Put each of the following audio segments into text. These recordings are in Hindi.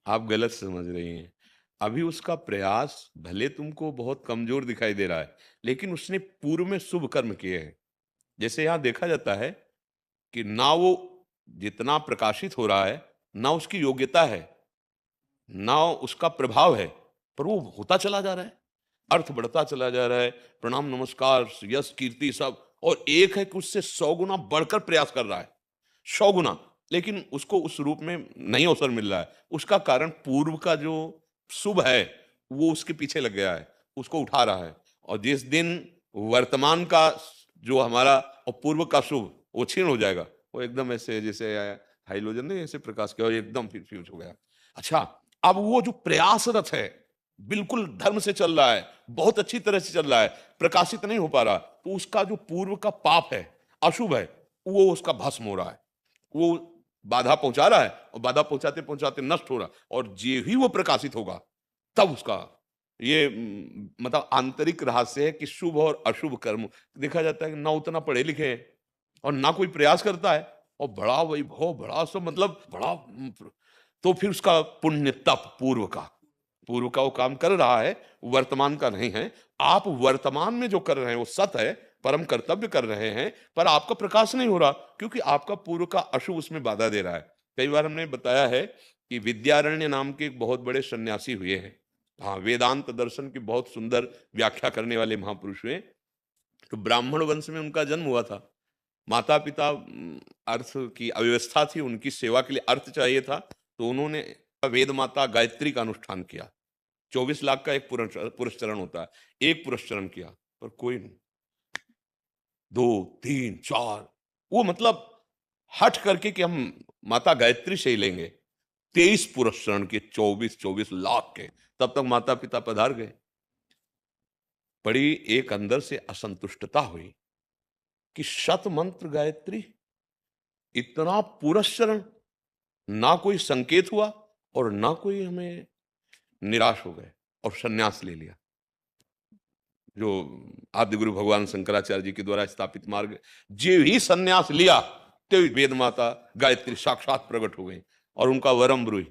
आप गलत समझ रही हैं। अभी उसका प्रयास भले तुमको बहुत कमजोर दिखाई दे रहा है, लेकिन उसने पूर्व में शुभ कर्म किए हैं। जैसे यहाँ देखा जाता है कि ना वो जितना प्रकाशित हो रहा है, ना उसकी योग्यता है, ना उसका प्रभाव है, पर वो होता चला जा रहा है, अर्थ बढ़ता चला जा रहा है, प्रणाम नमस्कार यश कीर्ति सब, और एक है कि उससे 100 गुना बढ़कर प्रयास कर रहा है, 100 गुना, लेकिन उसको उस रूप में नहीं अवसर मिल रहा है। उसका कारण पूर्व का जो शुभ है वो उसके पीछे लग गया है, उसको उठा रहा है। और जिस दिन वर्तमान का जो हमारा और पूर्व का शुभ वो क्षीण हो जाएगा, वो एकदम ऐसे जैसे हाइलोजन नहीं ऐसे प्रकाश किया और एकदम फिर फ्यूज हो गया। अच्छा, अब वो जो प्रयासरत है, बिल्कुल धर्म से चल रहा है, बहुत अच्छी तरह से चल रहा है, प्रकाशित नहीं हो पा रहा, तो उसका जो पूर्व का पाप है, अशुभ है, वो उसका भस्म हो रहा है, वो बाधा पहुंचा रहा है, और बाधा पहुंचाते पहुंचाते नष्ट हो रहा है। और जे ही वो प्रकाशित होगा तब उसका ये मतलब आंतरिक रहस्य है कि शुभ और अशुभ कर्म देखा जाता है कि ना उतना पढ़े लिखे हैं और ना कोई प्रयास करता है, और बड़ा वैभव बड़ा सब मतलब बड़ा तो फिर उसका पुण्य तप पूर्व का वो काम कर रहा है, वर्तमान का नहीं है। आप वर्तमान में जो कर रहे हैं वो सत है, परम कर्तव्य कर रहे हैं, पर आपका प्रकाश नहीं हो रहा क्योंकि आपका पूर्व का अशुभ उसमें बाधा दे रहा है। कई बार हमने बताया है कि विद्यारण्य नाम के एक बहुत बड़े सन्यासी हुए हैं। हाँ, वेदांत दर्शन की बहुत सुंदर व्याख्या करने वाले महापुरुष हुए। तो ब्राह्मण वंश में उनका जन्म हुआ था। माता पिता अर्थ की अव्यवस्था थी, उनकी सेवा के लिए अर्थ चाहिए था, तो उन्होंने वेद माता गायत्री का अनुष्ठान किया। 24 लाख का एक पुरस्चरण होता है, एक पुरस्चरण किया, पर कोई नहीं। 2 3 4 वो मतलब हट करके कि हम माता गायत्री से ही लेंगे। 23 पुरस्चरण के 24 लाख के, तब तक माता पिता पधार गए। बड़ी एक अंदर से असंतुष्टता हुई कि शत मंत्र गायत्री, इतना पुरस्चरण, ना कोई संकेत हुआ और ना कोई हमें, निराश हो गए और सन्यास ले लिया। जो आदि गुरु भगवान शंकराचार्य जी के द्वारा स्थापित मार्ग, जो ही सन्यास लिया तो वेद माता गायत्री साक्षात प्रकट हो गई और उनका वरम ब्रूही।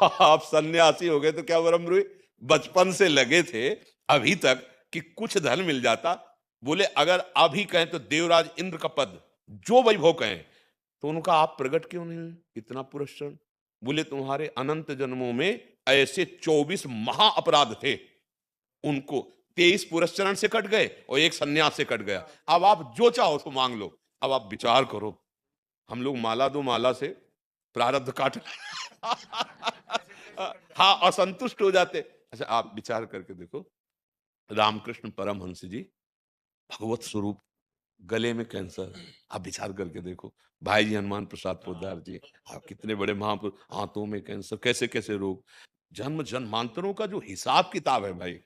आप सन्यासी हो गए तो क्या वरम ब्रूही? बचपन से लगे थे अभी तक कि कुछ धन मिल जाता, बोले अगर अभी कहें तो देवराज इंद्र का पद, जो वैभव कहें, तो उनका आप प्रकट क्यों नहीं हुए? इतना पुरस्कार। बोले तुम्हारे अनंत जन्मों में ऐसे 24 महा अपराध थे, उनको 23 पुरस्चरण से कट गए और एक सन्यास से कट गया। अब आप जो चाहो तो मांग लो। अब आप विचार करो, हम लोग माला दो माला से प्रारब्ध काट हाँ, असंतुष्ट हो जाते। अच्छा, आप विचार करके देखो, रामकृष्ण परमहंस जी, भगवत स्वरूप, गले में कैंसर, आप विचार करके देखो। भाई जी हनुमान प्रसाद पोद्दार जी, आप कितने बड़े महापुरुष, हाथों में कैंसर, कैसे कैसे रोग, जन्म जन्मांतरों का जो हिसाब किताब है भाई।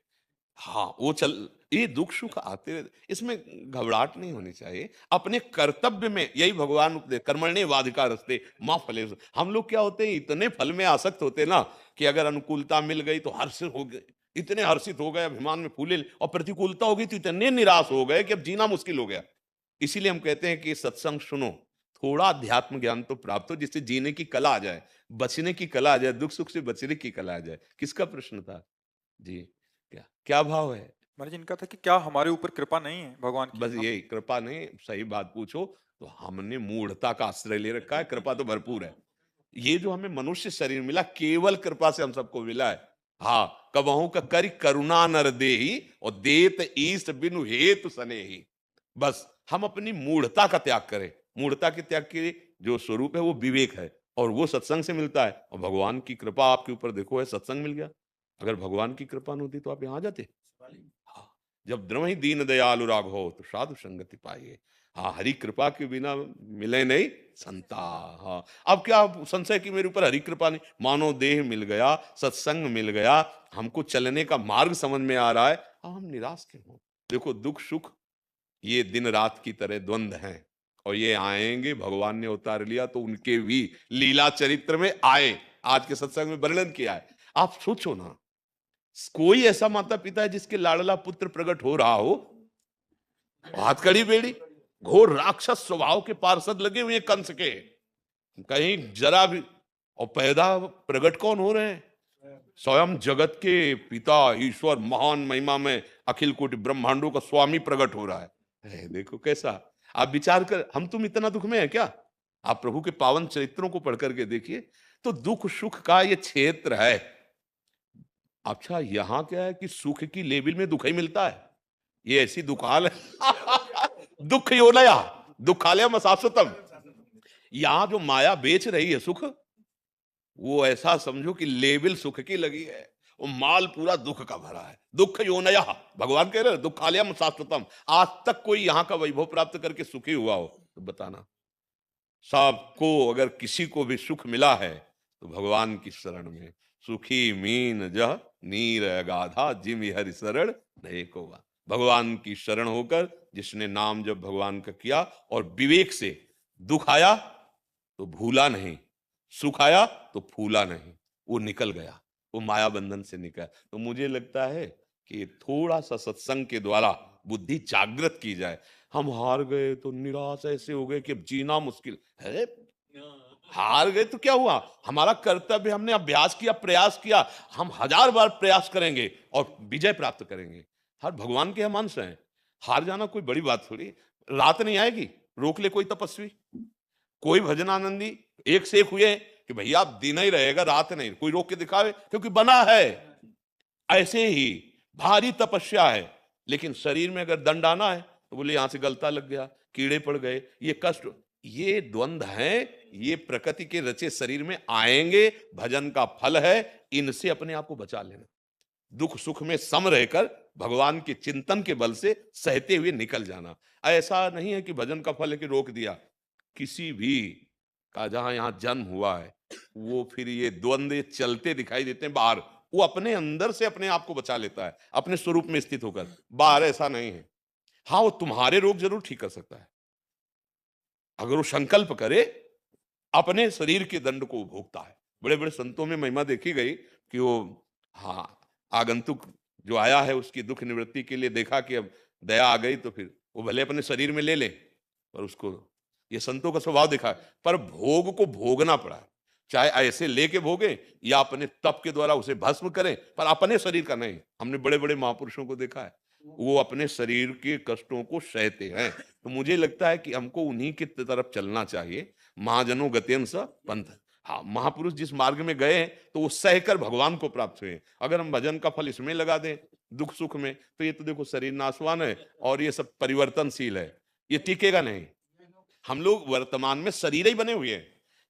हाँ, वो चल, ये दुख सुख आते रहते, इसमें घबराहट नहीं होनी चाहिए। अपने कर्तव्य में, यही भगवान उपदेश, कर्मण्येवाधिकारस्ते माँ फलेषु। हम लोग क्या होते हैं, इतने फल में आसक्त होते हैं ना, कि अगर अनुकूलता मिल गई तो हर्षित हो गए, इतने हर्षित हो गए, अभिमान में फूले, और प्रतिकूलता हो गई तो इतने निराश हो गए कि अब जीना मुश्किल हो गया। इसीलिए हम कहते हैं कि सत्संग सुनो, थोड़ा अध्यात्म ज्ञान तो प्राप्त हो, जिससे जीने की कला आ जाए, बचने की कला आ जाए, दुख सुख से बचने की कला आ जाए। किसका प्रश्न था जी? क्या क्या भाव है? महाराज इनका था कि क्या हमारे ऊपर कृपा नहीं है भगवान की बस हम। यही, कृपा नहीं, सही बात पूछो तो हमने मूढ़ता का आश्रय ले रखा है, कृपा तो भरपूर है। ये जो हमें मनुष्य शरीर मिला, केवल कृपा से हम सबको मिला है। हाँ, कबहू का करी करुणा नर देही, और देत ईस्ट बिनु हेतु सनेही। बस हम अपनी मूढ़ता का त्याग करें। मूढ़ता के त्याग के जो स्वरूप है वो विवेक है, और वो सत्संग से मिलता है। और भगवान की कृपा आपके ऊपर देखो है, सत्संग मिल गया। अगर भगवान की कृपा न होती तो आप यहां जाते? हाँ, जब द्रव ही दीन दयालु राघव तो साधु संगति पाइए। हाँ, हरि कृपा के बिना मिले नहीं संता। हाँ, अब क्या संशय कि मेरे ऊपर हरि कृपा नहीं, मानो देह मिल गया, सत्संग मिल गया, हमको चलने का मार्ग समझ में आ रहा है, हाँ, हम निराश क्यों हो? देखो, दुख सुख ये दिन रात की तरह द्वंद हैं, और ये आएंगे। भगवान ने उतार लिया तो उनके भी लीला चरित्र में आए, आज के सत्संग में वर्णन किया है। आप सोचो ना, कोई ऐसा माता पिता है जिसके लाडला पुत्र प्रकट हो रहा हो, हथकड़ी बेड़ी, घोर राक्षस स्वभाव के पार्षद लगे हुए कंस के, कहीं जरा भी और पैदा प्रकट कौन हो रहे हैं? स्वयं जगत के पिता ईश्वर महान महिमा में अखिल कोटि ब्रह्मांडों का स्वामी प्रकट हो रहा है। देखो कैसा, आप विचार कर, हम तुम इतना दुख में है क्या? आप प्रभु के पावन चरित्रों को पढ़ करके देखिए, तो दुख सुख का ये क्षेत्र है। अच्छा, यहां क्या है कि सुख की लेवल में दुख ही मिलता है। ये ऐसी दुकाल है दुख योनया दुखालयम शाश्वतम। यहां जो माया बेच रही है सुख, वो ऐसा समझो कि लेवल सुख की लगी है, वो माल पूरा दुख का भरा है। दुख योनया, भगवान कह रहे हैं दुखालयम शाश्वतम। आज तक कोई यहां का वैभव प्राप्त करके सुखी हुआ हो तो बताना। सबको अगर किसी को भी सुख मिला है तो भगवान की शरण में। सुखी मीन जह नीर गाधा जिम हरि शरण नहीं को। भगवान की शरण होकर जिसने नाम जब भगवान का किया और विवेक से, दुख आया तो भूला नहीं, सुख आया तो फूला नहीं, वो निकल गया, वो माया बंधन से निकल। तो मुझे लगता है कि थोड़ा सा सत्संग के द्वारा बुद्धि जागृत की जाए। हम हार गए तो निराश ऐसे हो गए कि अब जीना मुश्किल है। हार गए तो क्या हुआ? हमारा कर्तव्य, हमने अभ्यास किया, प्रयास किया, हम 1000 बार प्रयास करेंगे और विजय प्राप्त करेंगे। हर भगवान के हम अंश हैं, हार जाना कोई बड़ी बात थोड़ी। रात नहीं आएगी, रोक ले कोई तपस्वी, कोई भजनानंदी, एक से एक हुए कि भैया आप दिन ही रहेगा, रात नहीं, कोई रोक के दिखावे, क्योंकि बना है। ऐसे ही भारी तपस्या है, लेकिन शरीर में अगर दंड आना है तो बोले यहां से गलता लग गया, कीड़े पड़ गए, ये कष्ट, ये द्वंद्व है, ये प्रकृति के रचे शरीर में आएंगे। भजन का फल है, इनसे अपने आप को बचा लेना। दुख सुख में सम रहकर भगवान के चिंतन के बल से सहते हुए निकल जाना। ऐसा नहीं है कि भजन का फल है कि रोक दिया। किसी भी का जहां यहां जन्म हुआ है, वो फिर ये द्वंद्व चलते दिखाई देते हैं बाहर। वो अपने अंदर से अपने आप को बचा लेता है, अपने स्वरूप में स्थित होकर। बाहर ऐसा नहीं है। हाँ, वो तुम्हारे रोग जरूर ठीक कर सकता है अगर वो संकल्प करे, अपने शरीर के दंड को भोगता है। बड़े बड़े संतों में महिमा देखी गई कि वो, हाँ, आगंतुक जो आया है उसकी दुख निवृत्ति के लिए देखा कि अब दया आ गई, तो फिर वो भले अपने शरीर में ले ले, पर उसको, ये संतों का स्वभाव देखा है, पर भोग को भोगना पड़ा। चाहे ऐसे लेके भोगे या अपने तप के द्वारा उसे भस्म करें, पर अपने शरीर का नहीं। हमने बड़े बड़े महापुरुषों को देखा है, वो अपने शरीर के कष्टों को सहते हैं। तो मुझे लगता है कि हमको उन्हीं की तरफ चलना चाहिए। महाजनों गतेन स पंथ। हाँ, महापुरुष जिस मार्ग में गए हैं तो वो सहकर भगवान को प्राप्त हुए। अगर हम भजन का फल इसमें लगा दें, दुख सुख में, तो ये तो देखो शरीर नाशवान है और ये सब परिवर्तनशील है, ये टिकेगा नहीं। हम लोग वर्तमान में शरीर ही बने हुए हैं,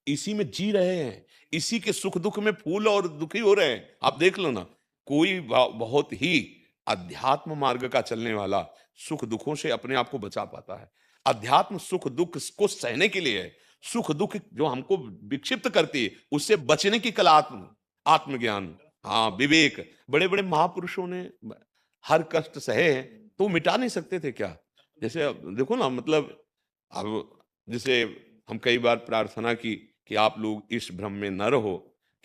इसी में जी रहे हैं, इसी के सुख दुख में फूल और दुखी हो रहे हैं। आप देख लो ना, कोई बहुत ही अध्यात्म मार्ग का चलने वाला सुख दुखों से अपने आप को बचा पाता है। अध्यात्म सुख दुख को सहने के लिए है। सुख दुख जो हमको विक्षिप्त करती है, उससे बचने की कला आत्मज्ञान, हाँ, विवेक। बड़े बड़े महापुरुषों ने हर कष्ट सहे हैं, तो मिटा नहीं सकते थे क्या? जैसे अब देखो ना, मतलब अब जैसे हम कई बार प्रार्थना की कि आप लोग इस भ्रम में न रहो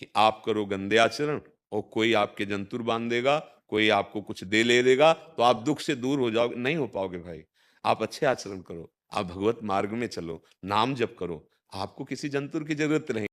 कि आप करो गंदे आचरण और कोई आपके जंतुर बांध देगा, कोई आपको कुछ दे ले देगा तो आप दुख से दूर हो जाओगे। नहीं हो पाओगे भाई। आप अच्छे आचरण करो, आप भगवत मार्ग में चलो, नाम जप करो, आपको किसी जंतुर की जरूरत नहीं।